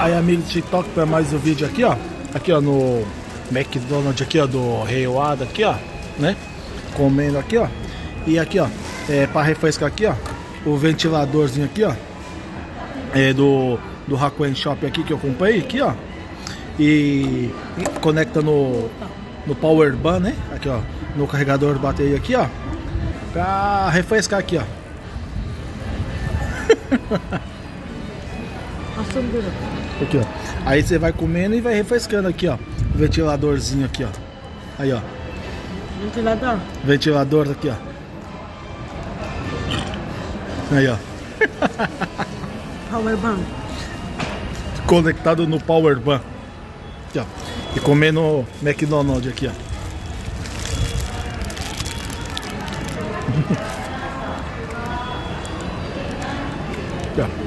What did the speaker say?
Aí, amigo do TikTok, para mais um vídeo aqui, ó. Aqui, ó, no McDonald's aqui, ó, do Reioada aqui, ó, né? Comendo aqui, ó. E aqui, ó, para refrescar aqui, ó, o ventiladorzinho aqui, ó, do Hakuen Shop aqui que eu comprei aqui, ó. E conecta no Power Bank, né? Aqui, ó, no carregador de bateria aqui, ó. Pra refrescar aqui, ó. Aqui, ó. Aí você vai comendo e vai refrescando aqui, ó. O ventiladorzinho aqui, ó. Aí, ó. Ventilador? Ventilador aqui, ó. Aí, ó. Power bank. Conectado no Power Bank. Aqui, ó. E comendo McDonald's aqui, ó. Aqui, ó.